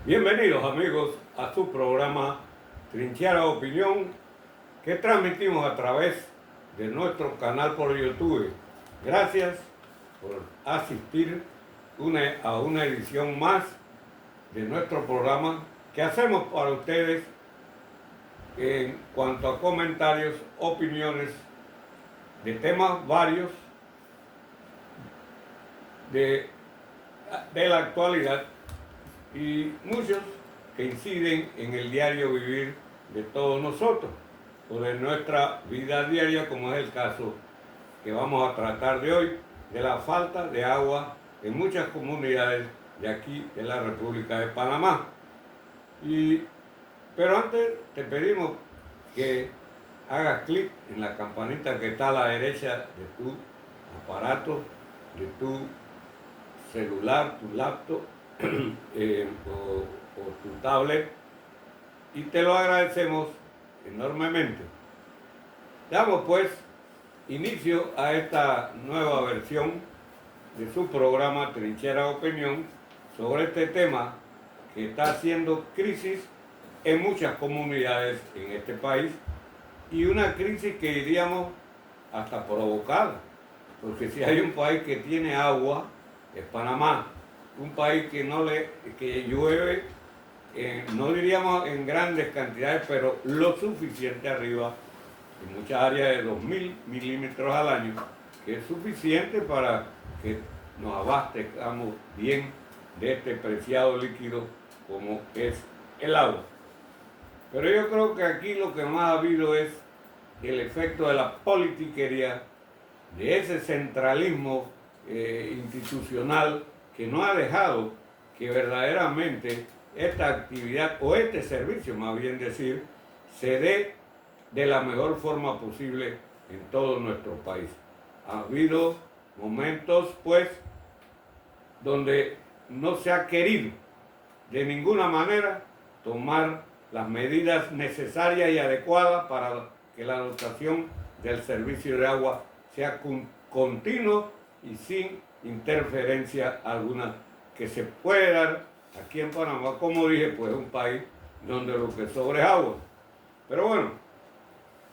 Bienvenidos amigos a su programa Trinchera Opinión que transmitimos a través de nuestro canal por YouTube. Gracias por asistir a una edición más de nuestro programa que hacemos para ustedes en cuanto a comentarios, opiniones de temas varios de, de la actualidad y muchos que inciden en el diario vivir de todos nosotros o de nuestra vida diaria, como es el caso que vamos a tratar de hoy, de la falta de agua en muchas comunidades de aquí de la República de Panamá. Pero antes te pedimos que hagas clic en la campanita que está a la derecha de tu aparato, de tu celular, tu laptop o tu tablet, y te lo agradecemos enormemente. Damos pues inicio a esta nueva versión de su programa Trinchera Opinión sobre este tema que está haciendo crisis en muchas comunidades en este país, y una crisis que diríamos hasta provocada, porque si hay un país que tiene agua es Panamá, un país que llueve, no diríamos en grandes cantidades, pero lo suficiente arriba, en muchas áreas de 2.000 milímetros al año, que es suficiente para que nos abastezcamos bien de este preciado líquido como es el agua. Pero yo creo que aquí lo que más ha habido es el efecto de la politiquería, de ese centralismo institucional que no ha dejado que verdaderamente esta actividad o este servicio, más bien decir, se dé de la mejor forma posible en todo nuestro país. Ha habido momentos, pues, donde no se ha querido de ninguna manera tomar las medidas necesarias y adecuadas para que la dotación del servicio de agua sea continuo y sin interferencia alguna que se puede dar aquí en Panamá, como dije, pues un país donde lo que sobra es agua. Pero bueno,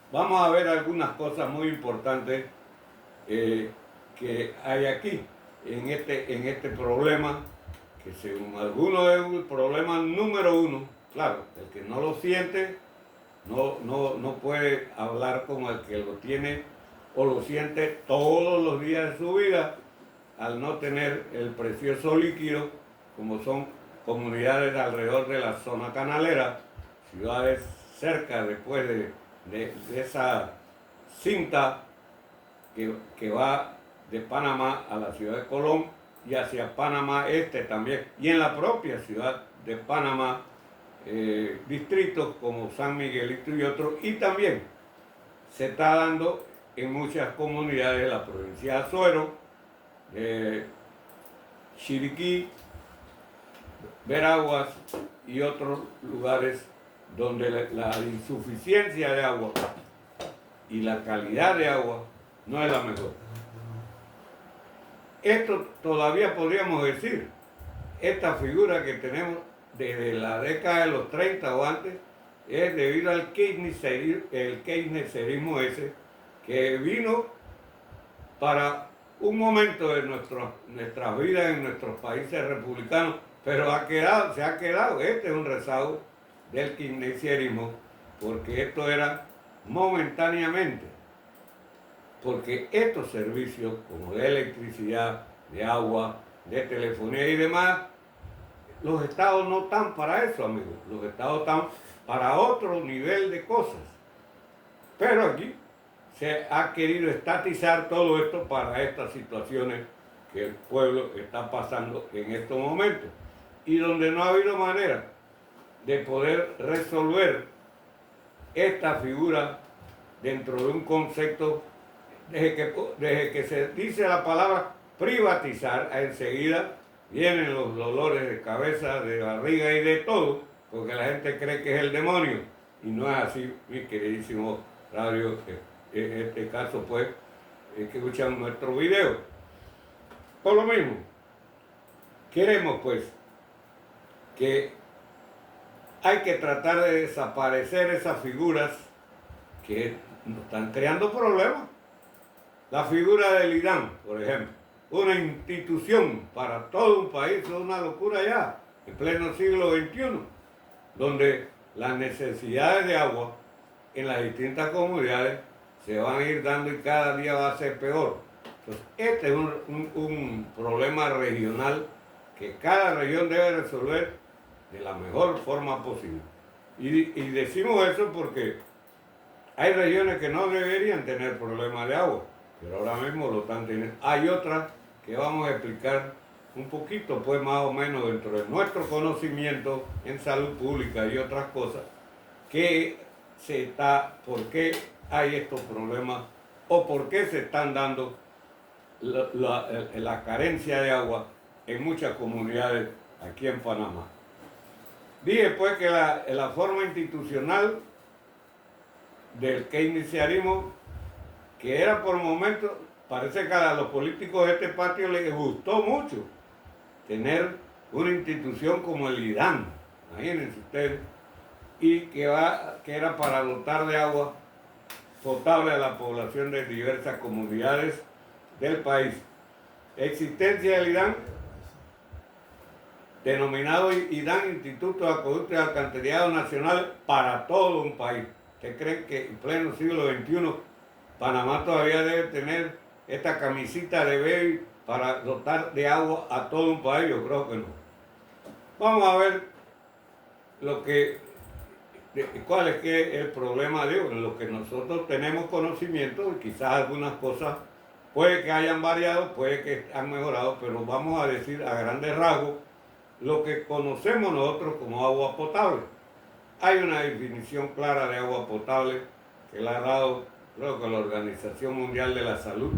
vamos a ver algunas cosas muy importantes que hay aquí en este problema, que según algunos es el problema número uno. Claro, el que no lo siente no puede hablar como el que lo tiene o lo siente todos los días de su vida al no tener el precioso líquido, como son comunidades alrededor de la zona canalera, ciudades cerca después de esa cinta que va de Panamá a la ciudad de Colón y hacia Panamá Este también, y en la propia ciudad de Panamá, distritos como San Miguelito y otros, y también se está dando en muchas comunidades de la provincia de Azuero, Chiriquí, Veraguas y otros lugares donde la insuficiencia de agua y la calidad de agua no es la mejor. Esto todavía podríamos decir, esta figura que tenemos desde la década de los 30 o antes, es debido al keynesianismo ese, que vino para un momento de nuestras vidas en nuestros países republicanos, pero se ha quedado, este es un rezago del keynesianismo, porque esto era momentáneamente, porque estos servicios como de electricidad, de agua, de telefonía y demás, los estados no están para eso, amigos. Los estados están para otro nivel de cosas. Pero aquí se ha querido estatizar todo esto para estas situaciones que el pueblo está pasando en estos momentos. Y donde no ha habido manera de poder resolver esta figura dentro de un concepto, desde que se dice la palabra privatizar, enseguida vienen los dolores de cabeza, de barriga y de todo, porque la gente cree que es el demonio, y no es así, mi queridísimo radio. En este caso, pues, que escuchan nuestro video. Por lo mismo, queremos, pues, que hay que tratar de desaparecer esas figuras que nos están creando problemas. La figura del IDAN, por ejemplo, una institución para todo un país, es una locura ya, en pleno siglo XXI, donde las necesidades de agua en las distintas comunidades se van a ir dando y cada día va a ser peor. Entonces, este es un problema regional que cada región debe resolver de la mejor forma posible. Y decimos eso porque hay regiones que no deberían tener problemas de agua, pero ahora mismo lo están teniendo. Hay otras que vamos a explicar un poquito, pues más o menos dentro de nuestro conocimiento en salud pública y otras cosas, por qué hay estos problemas o por qué se están dando la carencia de agua en muchas comunidades aquí en Panamá. Dije pues que la forma institucional del que iniciarimos, que era por momentos, parece que a los políticos de este patio les gustó mucho tener una institución como el IDAN, imagínense ustedes, y que era para dotar de agua potable a la población de diversas comunidades del país. Existencia del IDAN, denominado IDAN, Instituto de Acueducto y Alcantarillado Nacional, para todo un país. ¿Ustedes creen que en pleno siglo XXI Panamá todavía debe tener esta camisita de baby para dotar de agua a todo un país? Yo creo que no. Vamos a ver cuál es el problema de lo que nosotros tenemos conocimiento, y quizás algunas cosas puede que hayan variado, puede que han mejorado, pero vamos a decir a grandes rasgos lo que conocemos nosotros como agua potable. Hay una definición clara de agua potable que la ha dado, creo que la Organización Mundial de la Salud,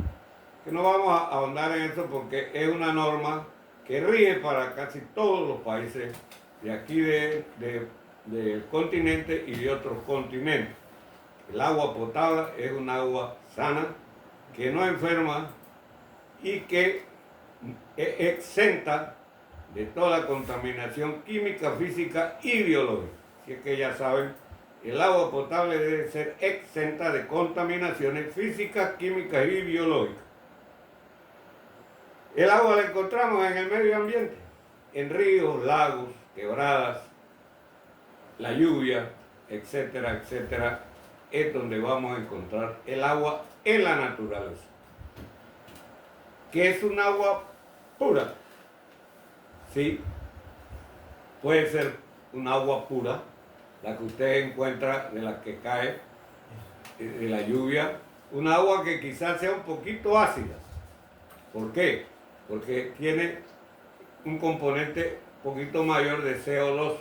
que no vamos a ahondar en eso porque es una norma que rige para casi todos los países de aquí del continente y de otros continentes. El agua potable es un agua sana, que no enferma y que es exenta de toda contaminación química, física y biológica. Así es que ya saben, el agua potable debe ser exenta de contaminaciones físicas, químicas y biológicas. El agua la encontramos en el medio ambiente, en ríos, lagos, quebradas, la lluvia, etcétera, etcétera, es donde vamos a encontrar el agua en la naturaleza. ¿Qué es un agua pura? Sí, puede ser un agua pura, la que usted encuentra de la que cae de la lluvia, un agua que quizás sea un poquito ácida. ¿Por qué? Porque tiene un componente un poquito mayor de CO2.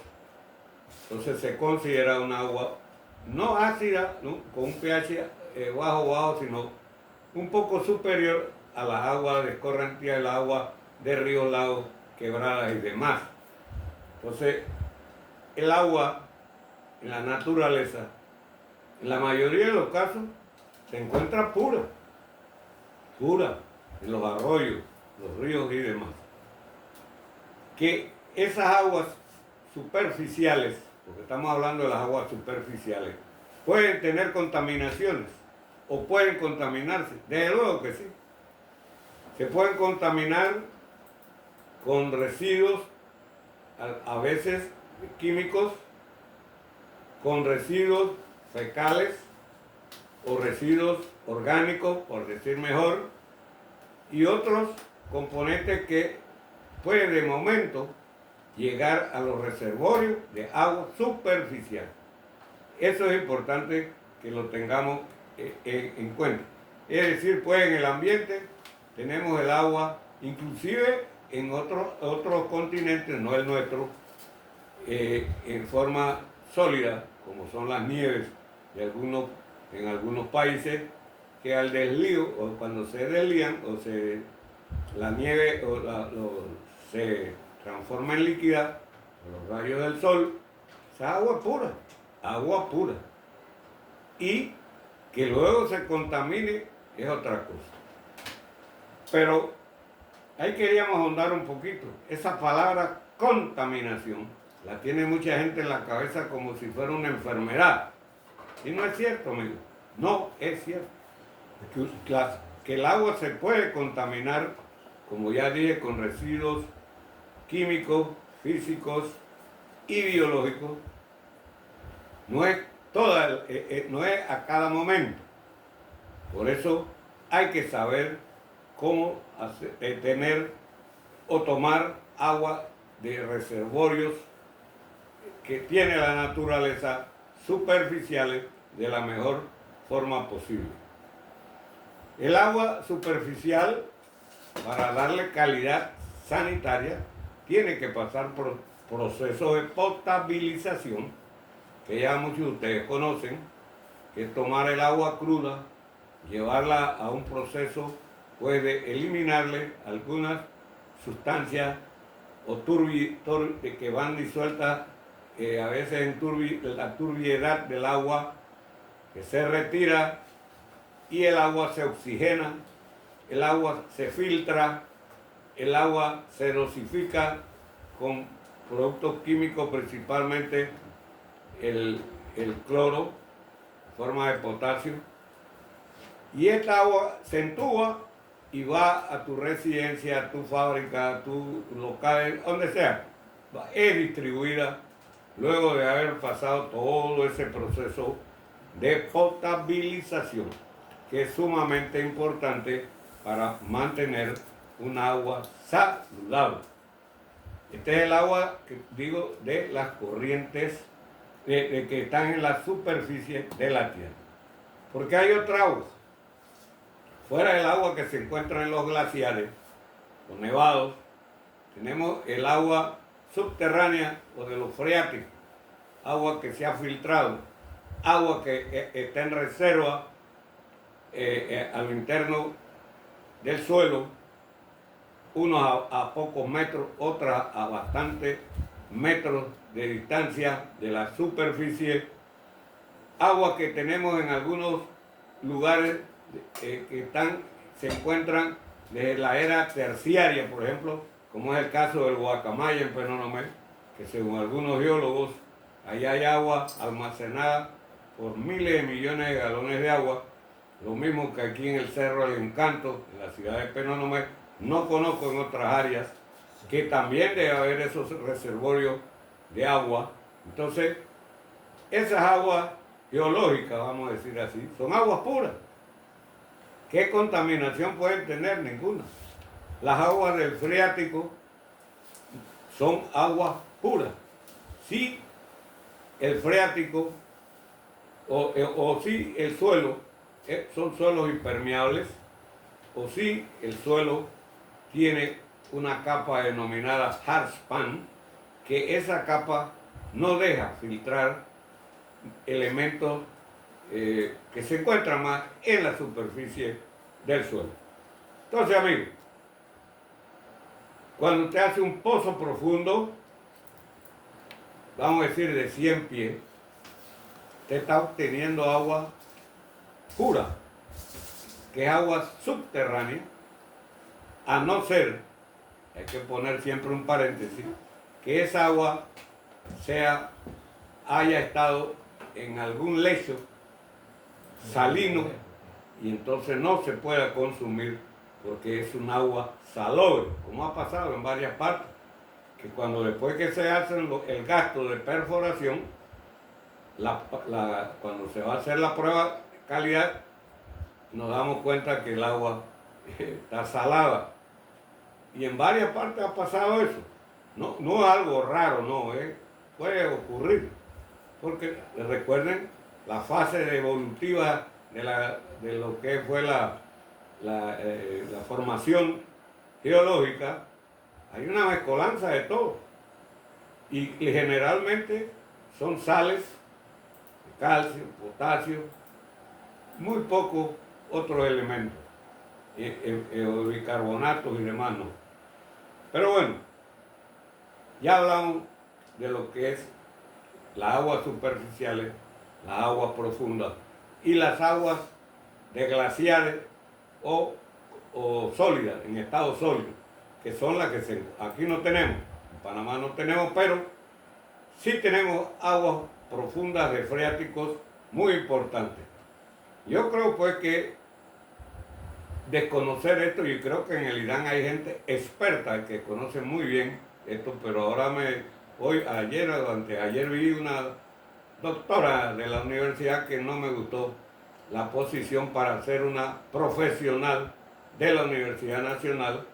Entonces se considera un agua no ácida, ¿no?, con un pH bajo, sino un poco superior a las aguas de escorrentía, el agua de ríos, lagos, quebradas y demás. Entonces, el agua en la naturaleza, en la mayoría de los casos, se encuentra pura, en los arroyos, los ríos y demás. Que esas aguas superficiales, porque estamos hablando de las aguas superficiales, pueden tener contaminaciones o pueden contaminarse. Desde luego que sí. Se pueden contaminar con residuos, a veces químicos, con residuos fecales o residuos orgánicos, por decir mejor, y otros componentes que pueden de momento llegar a los reservorios de agua superficial. Eso es importante que lo tengamos en cuenta. Es decir, pues en el ambiente tenemos el agua, inclusive en otros continentes, no el nuestro, en forma sólida, como son las nieves en algunos países, que al deslío, o cuando se deslían, la nieve se transforma en líquida por los rayos del sol, esa agua pura. Y que luego se contamine es otra cosa. Pero ahí queríamos ahondar un poquito. Esa palabra contaminación la tiene mucha gente en la cabeza como si fuera una enfermedad. Y no es cierto, amigo. No es cierto. Que el agua se puede contaminar, como ya dije, con residuos químicos, físicos y biológicos. No es no es a cada momento. Por eso hay que saber cómo tener o tomar agua de reservorios que tiene la naturaleza superficiales de la mejor forma posible. El agua superficial, para darle calidad sanitaria, tiene que pasar por procesos de potabilización, que ya muchos de ustedes conocen, que es tomar el agua cruda, llevarla a un proceso, puede eliminarle algunas sustancias o que van disueltas a veces en la turbiedad del agua, que se retira y el agua se oxigena, el agua se filtra, el agua se dosifica con productos químicos, principalmente el cloro, forma de potasio, y esta agua se entuba y va a tu residencia, a tu fábrica, a tu local, donde sea. Es distribuida luego de haber pasado todo ese proceso de potabilización, que es sumamente importante para mantener un agua saludable. Este es el agua que digo de las corrientes de que están en la superficie de la tierra. Porque hay otra agua, fuera del agua que se encuentra en los glaciares, los nevados, tenemos el agua subterránea o de los freáticos, agua que se ha filtrado, agua que está en reserva a lo interno del suelo, unos a pocos metros, otras a bastantes metros de distancia de la superficie, agua que tenemos en algunos lugares que se encuentran desde la era terciaria, por ejemplo, como es el caso del Guacamaya en Penonomé, que según algunos geólogos, allá hay agua almacenada por miles de millones de galones de agua, lo mismo que aquí en el Cerro del Encanto, en la ciudad de Penonomé. No conozco en otras áreas que también debe haber esos reservorios de agua. Entonces, esas aguas geológicas, vamos a decir así, son aguas puras. ¿Qué contaminación pueden tener? Ninguna. Las aguas del freático son aguas puras. Si el freático o si el suelo son suelos impermeables, o si el suelo tiene una capa denominada hardspan, que esa capa no deja filtrar elementos que se encuentran más en la superficie del suelo. Entonces, amigos, cuando usted hace un pozo profundo, vamos a decir de 100 pies, usted está obteniendo agua pura, que es agua subterránea, a no ser, hay que poner siempre un paréntesis, que esa agua haya estado en algún lecho salino y entonces no se pueda consumir porque es un agua salobre, como ha pasado en varias partes, que cuando después que se hace el gasto de perforación, cuando se va a hacer la prueba de calidad, nos damos cuenta que el agua está salada. Y en varias partes ha pasado eso. No es algo raro, no, puede ocurrir. Porque recuerden la fase evolutiva de lo que fue la formación geológica. Hay una mezcolanza de todo. Y generalmente son sales, calcio, potasio, muy pocos otros elementos, bicarbonatos y demás no. Pero bueno, ya hablamos de lo que es las aguas superficiales, las aguas profundas y las aguas de glaciares o sólidas, en estado sólido, que son las que aquí no tenemos, en Panamá no tenemos, pero sí tenemos aguas profundas de freáticos muy importantes. Yo creo pues que desconocer esto, yo creo que en el Irán hay gente experta que conoce muy bien esto, pero ahora ayer o anteayer vi una doctora de la universidad que no me gustó la posición para ser una profesional de la Universidad Nacional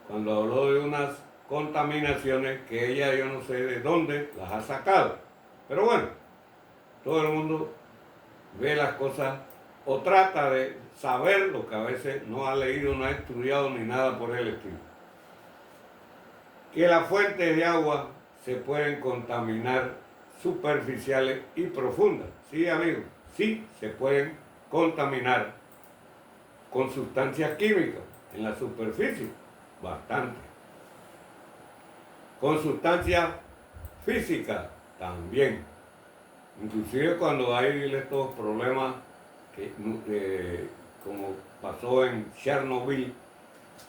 cuando habló de unas contaminaciones que ella yo no sé de dónde las ha sacado. Pero bueno, todo el mundo ve las cosas o trata de saber lo que a veces no ha leído, no ha estudiado ni nada por el estilo. Que las fuentes de agua se pueden contaminar superficiales y profundas. Sí, amigos, sí se pueden contaminar con sustancias químicas en la superficie, bastante. Con sustancias físicas también. Inclusive cuando hay estos problemas como pasó en Chernobyl,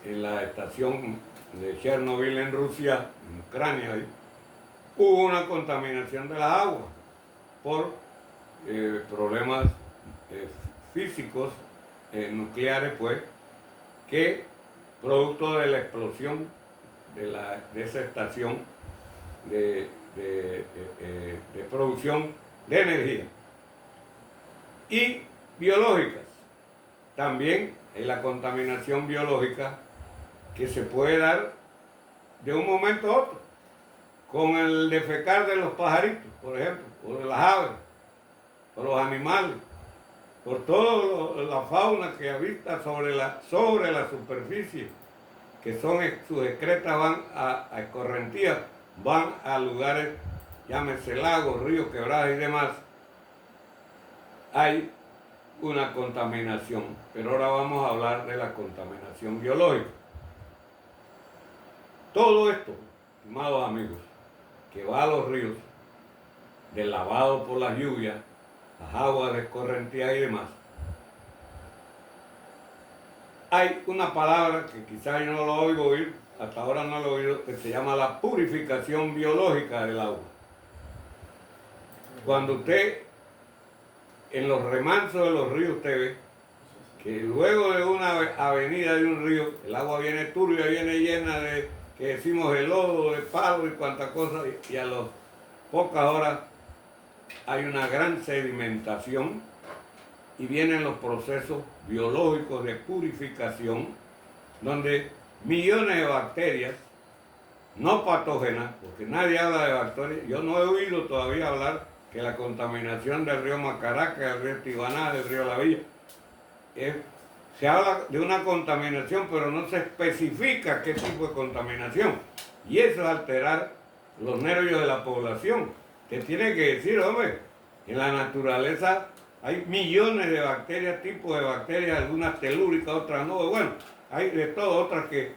en la estación de Chernobyl en Rusia, en Ucrania, hubo una contaminación de la agua por problemas físicos nucleares, pues, que producto de la explosión de esa estación de producción de energía. Y biológicas. También hay la contaminación biológica que se puede dar de un momento a otro, con el defecar de los pajaritos, por ejemplo, o de las aves, o los animales, por toda la fauna que habita sobre la superficie, que son sus excretas van a escorrentías, van a lugares, llámese lagos, ríos, quebradas y demás. Hay una contaminación, pero ahora vamos a hablar de la contaminación biológica. Todo esto, estimados amigos, que va a los ríos, del lavado por las lluvias, las aguas de escorrentía y demás, hay una palabra que quizás yo no lo oigo oír, hasta ahora no lo he oído, que se llama la purificación biológica del agua. Cuando usted en los remansos de los ríos usted ve que luego de una avenida de un río, el agua viene turbia, viene llena de, que decimos, de lodo, de palo y cuantas cosas, y a las pocas horas hay una gran sedimentación y vienen los procesos biológicos de purificación, donde millones de bacterias no patógenas, porque nadie habla de bacterias, yo no he oído todavía hablar que la contaminación del río Macaraca, del río Tibaná, del río La Villa, se habla de una contaminación, pero no se especifica qué tipo de contaminación. Y eso es alterar los nervios de la población. Te tiene que decir, hombre, en la naturaleza hay millones de bacterias, tipos de bacterias, algunas telúricas, otras no. Bueno, hay de todo, otras que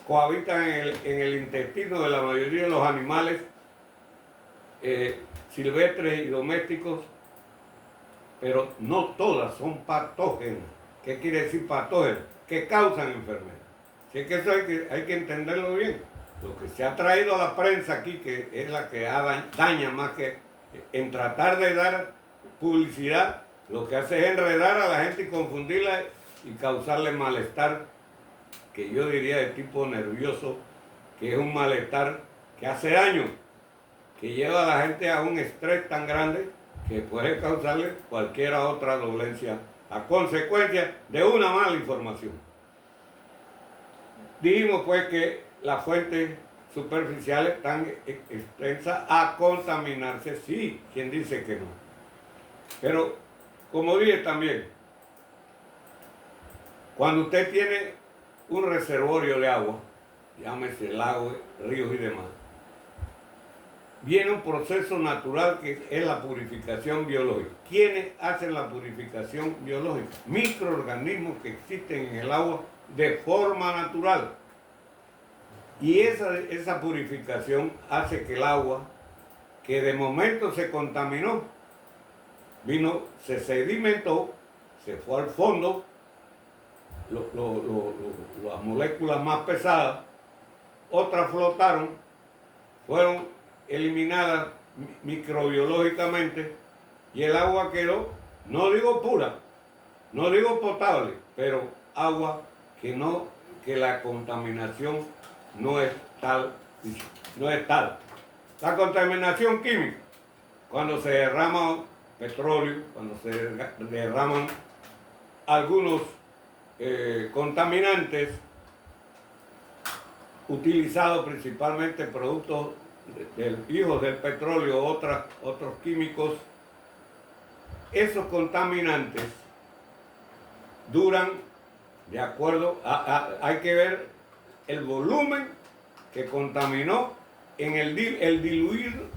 cohabitan en el intestino de la mayoría de los animales silvestres y domésticos, pero no todas son patógenas. ¿Qué quiere decir patógenas? Que causan enfermedad. Así que eso hay que entenderlo bien. Lo que se ha traído a la prensa aquí, que es la que daña más que en tratar de dar publicidad, lo que hace es enredar a la gente y confundirla y causarle malestar, que yo diría de tipo nervioso, que es un malestar que hace daño, que lleva a la gente a un estrés tan grande que puede causarle cualquier otra dolencia a consecuencia de una mala información. Dijimos pues que las fuentes superficiales están extensas a contaminarse, sí, quien dice que no. Pero, como dije también, cuando usted tiene un reservorio de agua, llámese lagos, ríos y demás, viene un proceso natural que es la purificación biológica. ¿Quiénes hacen la purificación biológica? Microorganismos que existen en el agua de forma natural. Y esa purificación hace que el agua, que de momento se contaminó, se sedimentó, se fue al fondo, las moléculas más pesadas, otras flotaron, fueron eliminadas microbiológicamente y el agua quedó, no digo pura, no digo potable, pero agua que la contaminación no es tal, no es tal. La contaminación química, cuando se derrama petróleo, cuando se derraman algunos contaminantes utilizados principalmente productos hijos del petróleo, otros químicos, esos contaminantes duran, de acuerdo, hay que ver el volumen que contaminó en el diluyente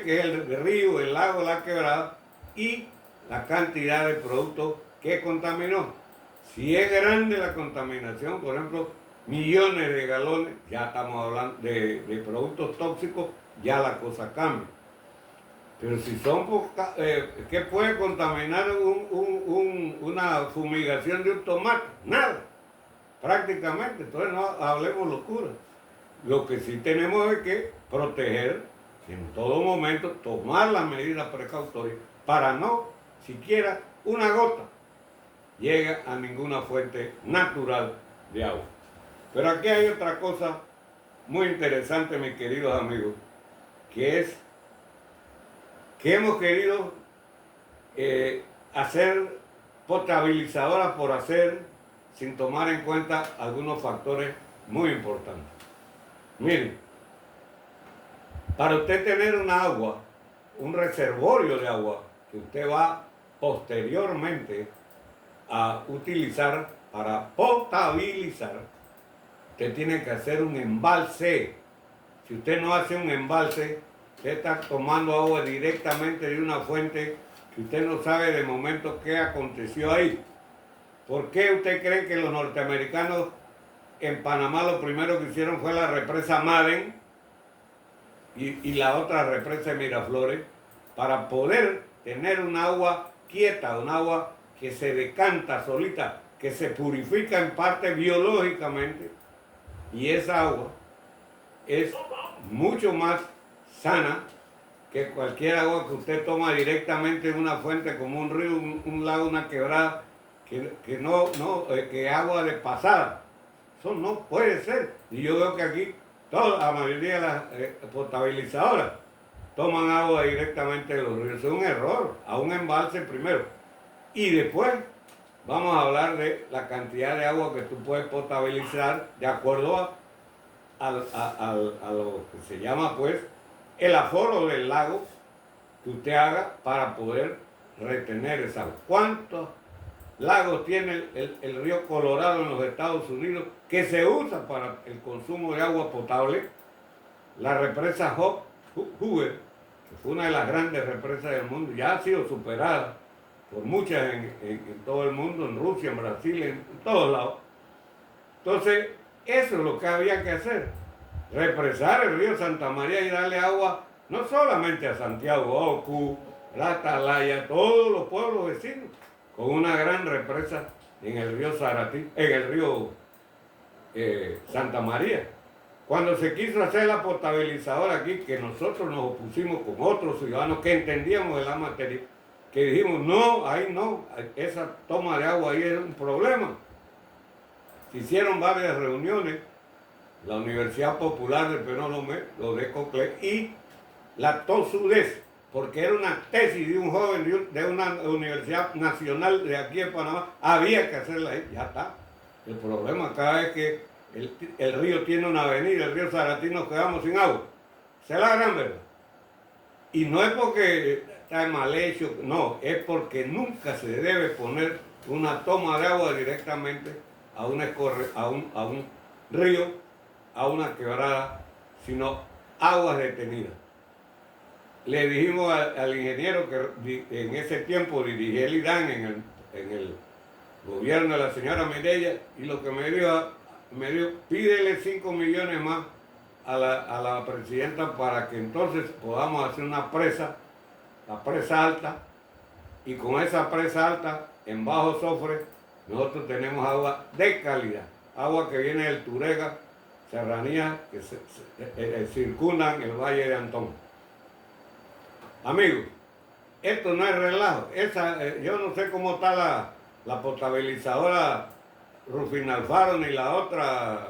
que es el río, el lago, la quebrada, y la cantidad de productos que contaminó. Si es grande la contaminación, por ejemplo, millones de galones, ya estamos hablando de productos tóxicos, ya la cosa cambia. Pero si son ¿qué puede contaminar una fumigación de un tomate? Nada, prácticamente. Entonces no hablemos locura. Lo que sí tenemos es que proteger, en todo momento, tomar las medidas precautorias para no siquiera una gota llegue a ninguna fuente natural de agua. Pero aquí hay otra cosa muy interesante, mis queridos amigos, que es que hemos querido hacer potabilizadoras por hacer sin tomar en cuenta algunos factores muy importantes. Miren, para usted tener un agua, un reservorio de agua que usted va posteriormente a utilizar para potabilizar, usted tiene que hacer un embalse. Si usted no hace un embalse, usted está tomando agua directamente de una fuente que usted no sabe de momento qué aconteció ahí. ¿Por qué usted cree que los norteamericanos en Panamá lo primero que hicieron fue la represa Madden y la otra represa de Miraflores para poder tener un agua quieta, un agua que se decanta solita, que se purifica en parte biológicamente, y esa agua es mucho más sana que cualquier agua que usted toma directamente de una fuente como un río, un lago, una quebrada, que agua de pasada. Eso no puede ser. Y yo veo que aquí la mayoría de las potabilizadoras toman agua directamente de los ríos. Es un error, a un embalse primero. Y después vamos a hablar de la cantidad de agua que tú puedes potabilizar de acuerdo a lo que se llama pues el aforo del lago que usted haga para poder retener esa agua. ¿Cuántos lagos tiene el río Colorado en los Estados Unidos que se usa para el consumo de agua potable? La represa Hoover, que fue una de las grandes represas del mundo, ya ha sido superada por muchas en todo el mundo, en Rusia, en Brasil, en todos lados. Entonces, eso es lo que había que hacer. Represar el río Santa María y darle agua no solamente a Santiago, Ocu, La Atalaya, todos los pueblos vecinos, con una gran represa en el río Santa María. Cuando se quiso hacer la potabilizadora aquí, que nosotros nos opusimos con otros ciudadanos que entendíamos de la materia, que dijimos, no, ahí no, esa toma de agua ahí es un problema. Se hicieron varias reuniones, la Universidad Popular de Perón lo de Coclé y la TOSUDES, porque era una tesis de un joven de una universidad nacional de aquí en Panamá, había que hacerla ahí, ya está. El problema acá es que el río tiene una avenida, el río Zaratí, nos quedamos sin agua. Esa es la gran verdad. Y no es porque está mal hecho, no, es porque nunca se debe poner una toma de agua directamente a un río, a una quebrada, sino aguas detenidas. Le dijimos al ingeniero que en ese tiempo dirigía el IDAN en el gobierno de la señora Mireya, y lo que me dijo, pídele 5 millones más a la presidenta para que entonces podamos hacer una presa, la presa alta, y con esa presa alta, en bajo Sofre, nosotros tenemos agua de calidad, agua que viene del Turega, serranías que circundan el Valle de Antón. Amigos, esto no es relajo. Yo no sé cómo está la potabilizadora Rufino Alfaro ni la otra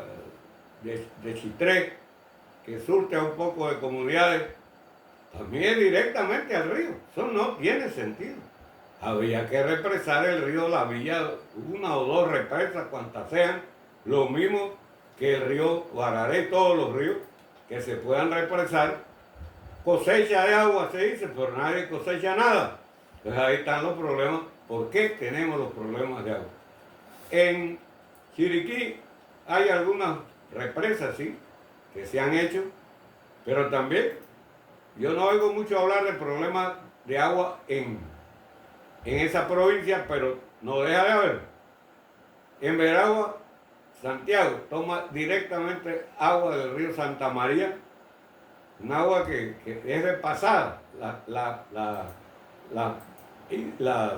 de Chitré, que surte a un poco de comunidades, también es directamente al río. Eso no tiene sentido. Había que represar el río La Villa, una o dos represas, cuantas sean, lo mismo que el río Guararé, todos los ríos que se puedan represar. Cosecha de agua se dice, pero nadie cosecha nada. Entonces ahí están los problemas. ¿Por qué tenemos los problemas de agua? En Chiriquí hay algunas represas, sí, que se han hecho, pero también yo no oigo mucho hablar de problemas de agua en esa provincia, pero no deja de haber. En Veragua, Santiago toma directamente agua del río Santa María, un agua que es repasada. Las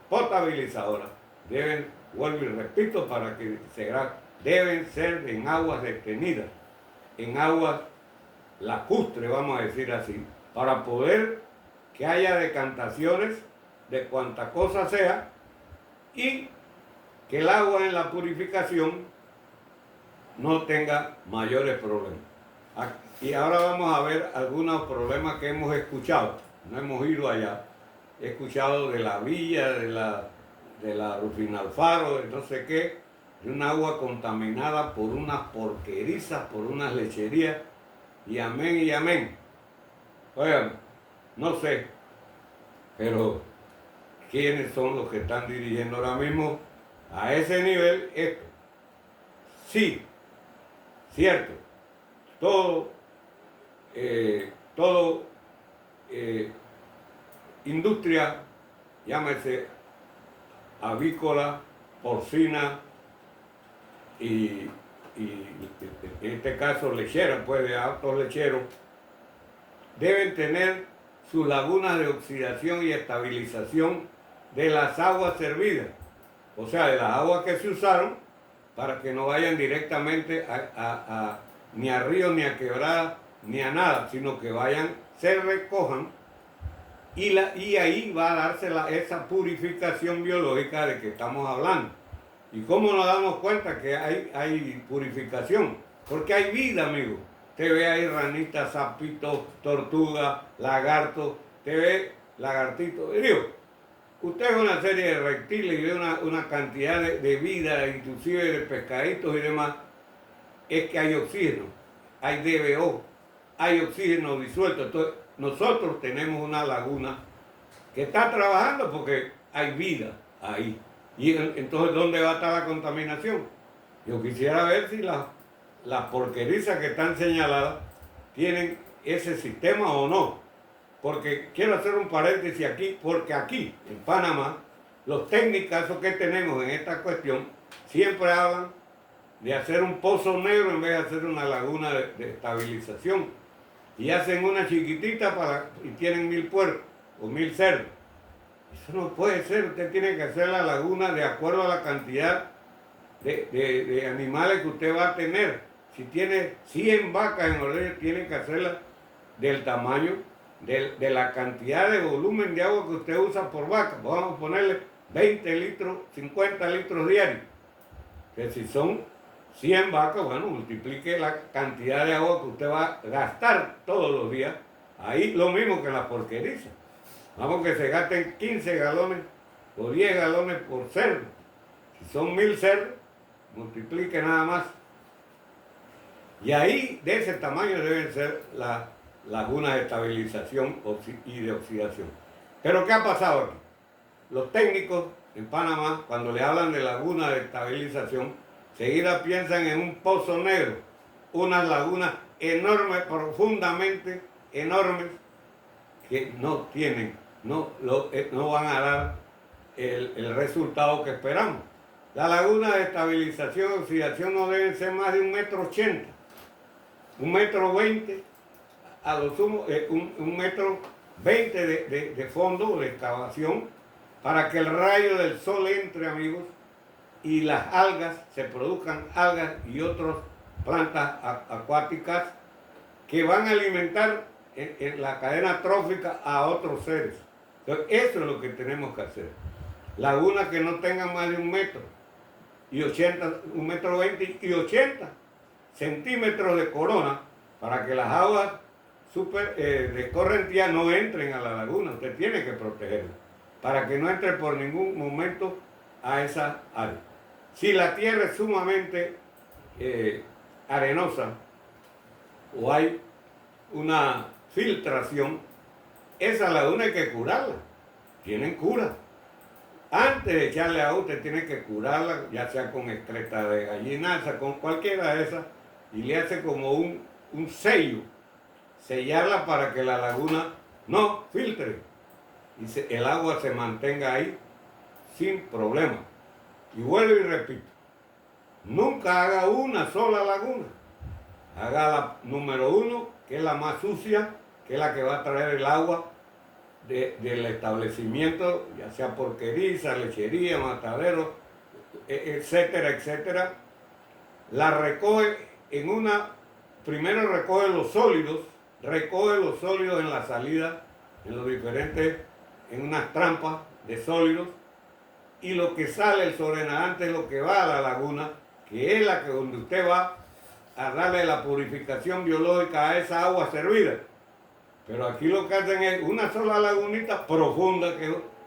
potabilizadoras deben, vuelvo y repito, para que deben ser en aguas detenidas, en aguas lacustres, vamos a decir así, para poder que haya decantaciones de cuanta cosa sea y que el agua en la purificación no tenga mayores problemas. Y ahora vamos a ver algunos problemas que hemos escuchado. No hemos ido allá. He escuchado de la villa, de la Rufino Alfaro, de no sé qué, de un agua contaminada por unas porquerizas, por unas lecherías, y amén y amén. Oigan, no sé, pero ¿quiénes son los que están dirigiendo ahora mismo a ese nivel esto? Sí, cierto, todo industria, llámese avícola, porcina y en este caso lechera, pues de altos lecheros, deben tener sus lagunas de oxidación y estabilización de las aguas servidas, o sea, de las aguas que se usaron, para que no vayan directamente ni a ríos, ni a quebradas, ni a nada, sino que se recojan y ahí va a darse esa purificación biológica de que estamos hablando. ¿Y cómo nos damos cuenta que hay purificación? Porque hay vida, amigo. Te ve ahí ranitas, sapitos, tortugas, lagartos, te ve lagartitos. Digo, usted ve una serie de reptiles y ve una cantidad de vida, inclusive de pescaditos y demás. Es que hay oxígeno, hay DBO, hay oxígeno disuelto. Entonces, nosotros tenemos una laguna que está trabajando porque hay vida ahí. Y entonces, ¿dónde va a estar la contaminación? Yo quisiera ver si las porquerizas que están señaladas tienen ese sistema o no. Porque quiero hacer un paréntesis aquí, porque aquí, en Panamá, los técnicos que tenemos en esta cuestión siempre hablan de hacer un pozo negro en vez de hacer una laguna de estabilización. Y hacen una chiquitita y tienen 1000 puercos o 1000 cerdos. Eso no puede ser. Usted tiene que hacer la laguna de acuerdo a la cantidad de animales que usted va a tener. Si tiene 100 vacas en ordeño, tiene que hacerla del tamaño, de la cantidad de volumen de agua que usted usa por vaca. Vamos a ponerle 20 litros, 50 litros diarios. Que si son 100 vacas, bueno, multiplique la cantidad de agua que usted va a gastar todos los días. Ahí lo mismo que en la porqueriza. Vamos que se gasten 15 galones o 10 galones por cerdo. Si son 1000 cerdos, multiplique nada más. Y ahí, de ese tamaño, deben ser las lagunas de estabilización y de oxidación. Pero ¿qué ha pasado aquí? Los técnicos en Panamá, cuando le hablan de laguna de estabilización, seguida piensan en un pozo negro, unas lagunas enormes, profundamente enormes, que no van a dar el resultado que esperamos. La laguna de estabilización y oxidación no deben ser más de 1,80 m, 1,20 m, a lo sumo 1,20 m de fondo, de excavación, para que el rayo del sol entre, amigos, y las algas, se produzcan algas y otros plantas acuáticas que van a alimentar en la cadena trófica a otros seres. Entonces, eso es lo que tenemos que hacer. Lagunas que no tengan más de 1 metro y 80, 1,20 m y 80 centímetros de corona para que las aguas de escorrentía no entren a la laguna. Usted tiene que protegerla para que no entre por ningún momento a esa área. Si la tierra es sumamente arenosa o hay una filtración, esa laguna hay que curarla. Tienen cura. Antes de echarle agua, usted tiene que curarla, ya sea con excreta de gallinaza, con cualquiera de esas, y le hace como un sello, sellarla para que la laguna no filtre y el agua se mantenga ahí sin problema. Y vuelvo y repito, nunca haga una sola laguna. Haga la número 1, que es la más sucia, que es la que va a traer el agua del establecimiento, ya sea porqueriza, lechería, matadero, etcétera, etcétera. La recoge en primero recoge los sólidos en la salida, en los diferentes, en unas trampas de sólidos, y lo que sale, el sobrenadante, es lo que va a la laguna, que es la que donde usted va a darle la purificación biológica a esa agua servida. Pero aquí lo que hacen es una sola lagunita profunda,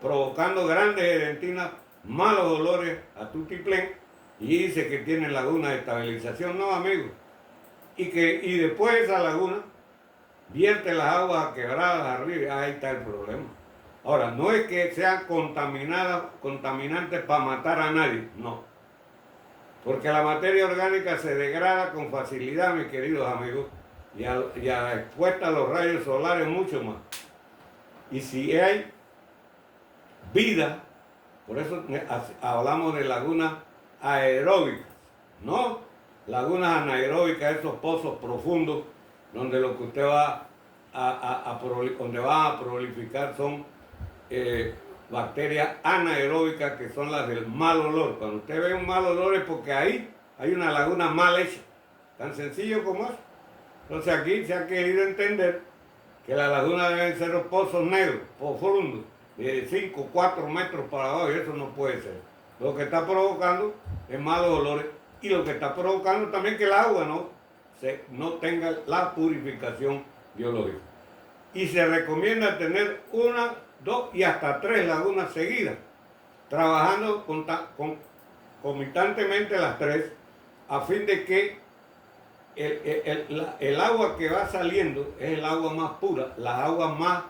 provocando grandes edentinas, malos olores a tutiplén, y dice que tiene laguna de estabilización. No, amigos. Y después esa laguna vierte las aguas quebradas arriba. Ahí está el problema. Ahora, no es que sean contaminantes para matar a nadie, no. Porque la materia orgánica se degrada con facilidad, mis queridos amigos, y expuesta a los rayos solares mucho más. Y si hay vida, por eso hablamos de lagunas aeróbicas, no lagunas anaeróbicas, esos pozos profundos donde lo que usted va donde va a prolificar son bacterias anaeróbicas, que son las del mal olor. Cuando usted ve un mal olor es porque ahí hay una laguna mal hecha, tan sencillo como es. Entonces aquí se ha querido entender que las lagunas deben ser los pozos negros, profundos, de 5, 4 metros para abajo, y eso no puede ser. Lo que está provocando es malos olores, y lo que está provocando también que el agua no tenga la purificación biológica. Y se recomienda tener 1, 2 y hasta 3 lagunas seguidas, trabajando concomitantemente las 3, a fin de que el agua que va saliendo es el agua más pura. Las aguas más,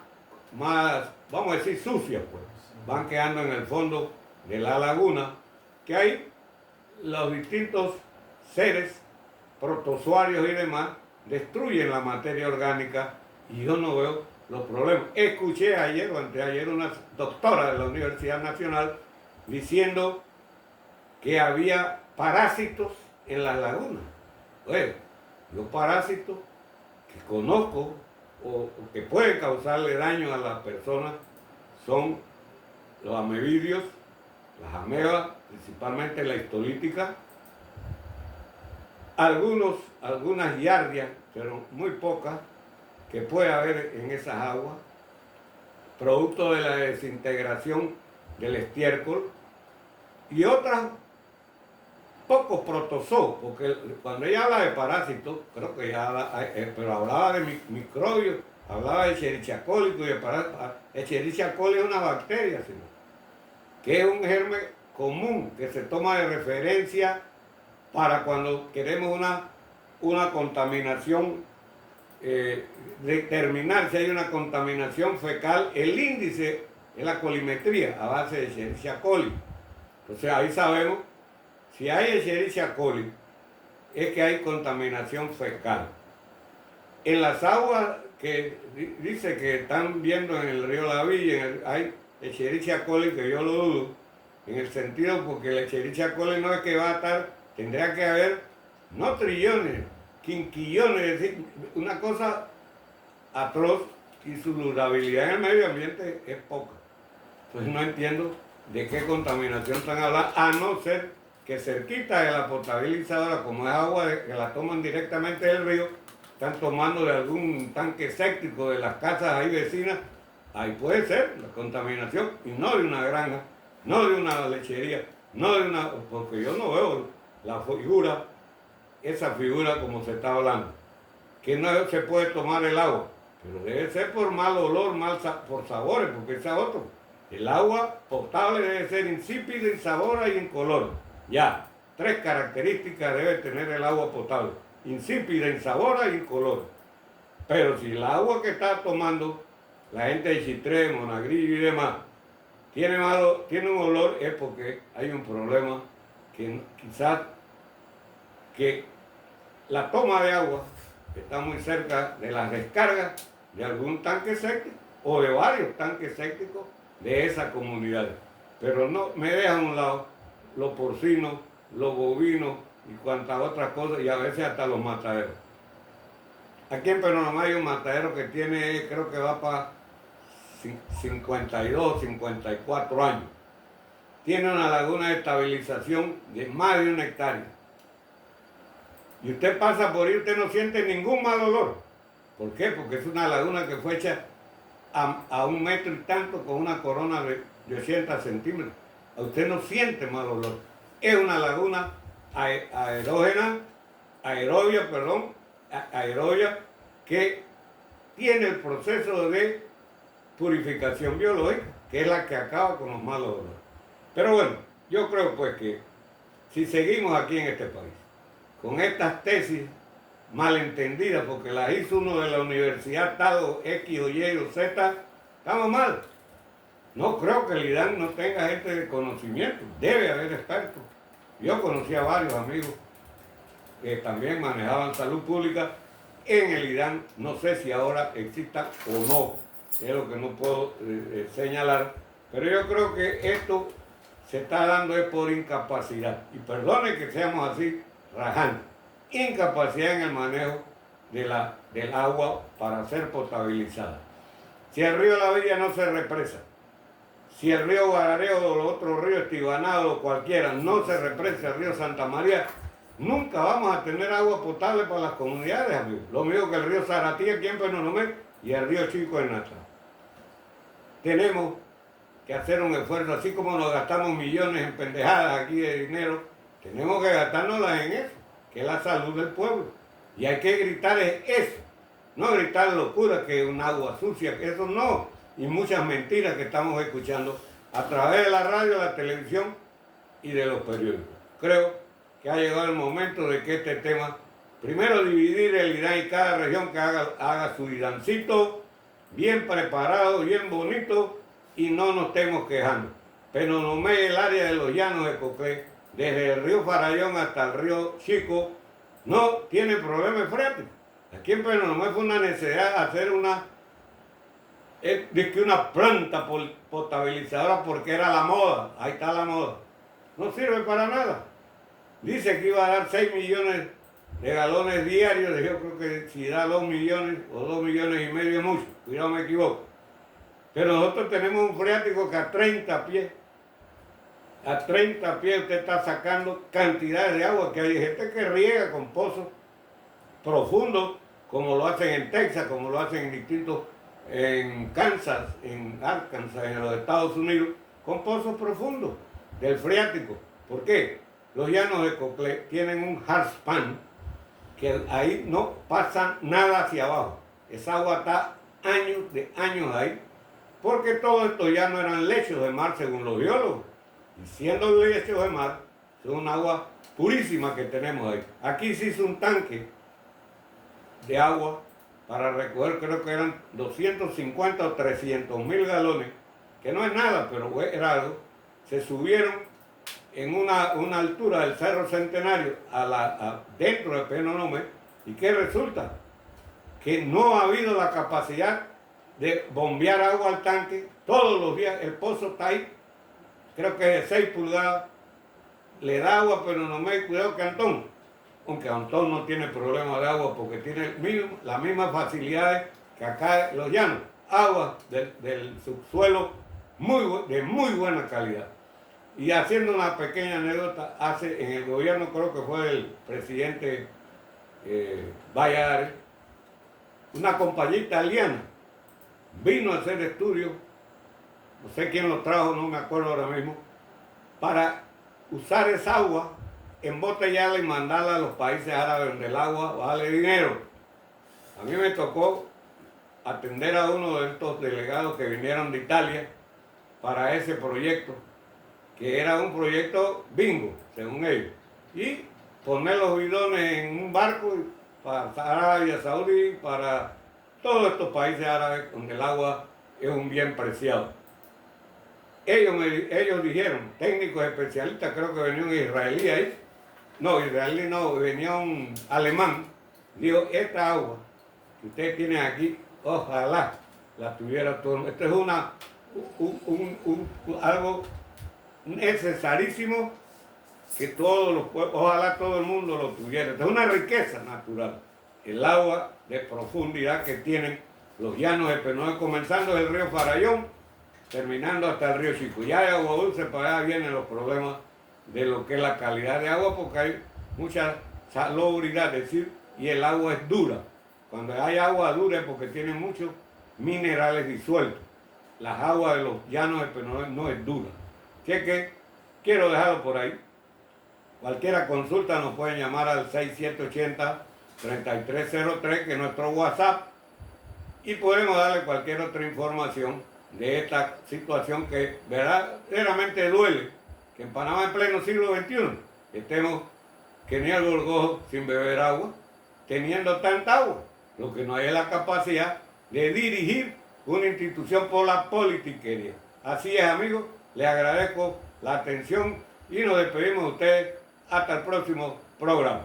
vamos a decir, sucias, pues, van quedando en el fondo de la laguna, que hay los distintos seres, protozoarios y demás, destruyen la materia orgánica, y yo no veo los problemas. Escuché ayer o anteayer una doctora de la Universidad Nacional diciendo que había parásitos en las lagunas. Bueno, los parásitos que conozco o que pueden causarle daño a las personas son los amebidios, las amebas, principalmente la histolítica, algunas giardias, pero muy pocas, que puede haber en esas aguas, producto de la desintegración del estiércol, y otras pocos protozoos, porque cuando ella habla de parásitos, creo que ya pero hablaba de microbios, hablaba de Escherichia coli, y de Escherichia coli es una bacteria, sino que es un germen común que se toma de referencia para cuando queremos una contaminación, determinar si hay una contaminación fecal. El índice es la colimetría a base de Escherichia coli. Entonces ahí sabemos si hay Escherichia coli, es que hay contaminación fecal. En las aguas que dice que están viendo en el río La Villa, hay Escherichia coli, que yo lo dudo, en el sentido porque la Escherichia coli no es que va a estar, tendría que haber no trillones, quinquillones, es decir, una cosa atroz, y su durabilidad en el medio ambiente es poca. Entonces no entiendo de qué contaminación están hablando, a no ser que cerquita de la potabilizadora, como es agua que la toman directamente del río, están tomando de algún tanque séptico de las casas ahí vecinas, ahí puede ser la contaminación, y no de una granja, no de una lechería, no de una, porque yo no veo la figura, esa figura como se está hablando, que no se puede tomar el agua, pero debe ser por mal olor, por sabores, porque ese es otro. El agua potable debe ser insípida, insabora y incolora. Ya, 3 características debe tener el agua potable: insípida, insabora y incolora. Pero si el agua que está tomando la gente de Chitré, Monagrillo y demás tiene un olor, es porque hay un problema que quizás que la toma de agua está muy cerca de las descargas de algún tanque séptico o de varios tanques sépticos de esa comunidad. Pero no me dejan a un lado los porcinos, los bovinos y cuantas otras cosas, y a veces hasta los mataderos. Aquí en Penonomé hay un matadero que tiene, creo que va para 52, 54 años. Tiene una laguna de estabilización de más de 1 hectárea. Y usted pasa por ahí, usted no siente ningún mal olor. ¿Por qué? Porque es una laguna que fue hecha a 1 metro y tanto con una corona de 80 centímetros. A usted no siente mal olor. Es una laguna aerobia, que tiene el proceso de purificación biológica, que es la que acaba con los malos olores. Pero bueno, yo creo pues que si seguimos aquí en este país con estas tesis malentendidas, porque las hizo uno de la universidad tal o X o Y o Z, estamos mal. No creo que el IDAN no tenga gente de conocimiento, debe haber expertos. Yo conocí a varios amigos que también manejaban salud pública en el IDAN, no sé si ahora exista o no, es lo que no puedo señalar, pero yo creo que esto se está dando es por incapacidad, y perdone que seamos así rajantes, incapacidad en el manejo del agua para ser potabilizada. Si el río La Villa no se represa, si el río Guarareo o los otros ríos, Estibanado o cualquiera, no se represa el río Santa María, nunca vamos a tener agua potable para las comunidades, amigos. Lo mismo que el río Zaratí aquí en Penonomé y el río Chico en Natal. Tenemos que hacer un esfuerzo, así como nos gastamos millones en pendejadas aquí de dinero, tenemos que gastárnoslas en eso, que es la salud del pueblo. Y hay que gritar eso, no gritar locura, que es un agua sucia, que eso no, y muchas mentiras que estamos escuchando a través de la radio, la televisión y de los periódicos. Creo que ha llegado el momento de que este tema, primero dividir el IDAN y cada región que haga su IDANcito bien preparado, bien bonito, y no nos estemos quejando. Penonomé, el área de los llanos de Coclé, desde el río Farallón hasta el río Chico, no tiene problemas freáticos. Aquí en Penonomé fue una necesidad hacer una planta potabilizadora porque era la moda, ahí está la moda. No sirve para nada. Dice que iba a dar 6 millones de galones diarios, yo creo que si da 2 millones o 2 millones y medio es mucho, cuidado me equivoco. Pero nosotros tenemos un freático que a 30 pies usted está sacando cantidades de agua, que hay gente que riega con pozos profundos, como lo hacen en Texas, como lo hacen en distintos, en Kansas, en Arkansas, en los Estados Unidos, con pozos profundos del freático. ¿Por qué? Los llanos de Coclé tienen un hard span, que ahí no pasa nada hacia abajo. Esa agua está años de años ahí, porque todo esto ya no eran lechos de mar según los biólogos. Y siendo lechos de mar, es un agua purísima que tenemos ahí. Aquí se hizo un tanque de agua para recoger, creo que eran 250 o 300 mil galones, que no es nada, pero era algo. Se subieron en una altura del Cerro Centenario dentro de Penonomé, y ¿qué resulta? Que no ha habido la capacidad de bombear agua al tanque todos los días. El pozo está ahí, creo que de 6 pulgadas, le da agua, pero no me cuidado que Antón, aunque Antón no tiene problema de agua porque tiene las mismas facilidades que acá los llanos, agua del subsuelo de muy buena calidad. Y haciendo una pequeña anécdota, en el gobierno creo que fue el presidente Valladares, una compañía italiana vino a hacer estudios, no sé quién lo trajo, no me acuerdo ahora mismo, para usar esa agua, embotellarla y mandarla a los países árabes donde el agua vale dinero. A mí me tocó atender a uno de estos delegados que vinieron de Italia para ese proyecto, que era un proyecto bingo, según ellos, y poner los bidones en un barco para Arabia Saudí, para todos estos países árabes donde el agua es un bien preciado. Ellos dijeron, técnicos especialistas, creo que venía un israelí ahí, no, israelí no, venía un alemán, dijo, esta agua que ustedes tienen aquí, ojalá la tuviera todo. Esto es algo necesarísimo que todos los pueblos, ojalá todo el mundo lo tuviera. Esto es una riqueza natural. El agua de profundidad que tienen los llanos de Penoé, comenzando del río Farallón, terminando hasta el río Chico. Ya hay agua dulce, para allá vienen los problemas de lo que es la calidad de agua, porque hay mucha salubridad, es decir, y el agua es dura. Cuando hay agua dura es porque tiene muchos minerales disueltos. Las aguas de los llanos de Penoé no es dura. Así que quiero dejarlo por ahí. Cualquiera consulta nos pueden llamar al 6780-3303, que es nuestro WhatsApp, y podemos darle cualquier otra información de esta situación que verdaderamente duele, que en Panamá en pleno siglo XXI estemos que ni el gorgojo sin beber agua, teniendo tanta agua. Lo que no hay es la capacidad de dirigir una institución por la politiquería. Así es, amigos, les agradezco la atención y nos despedimos de ustedes hasta el próximo programa.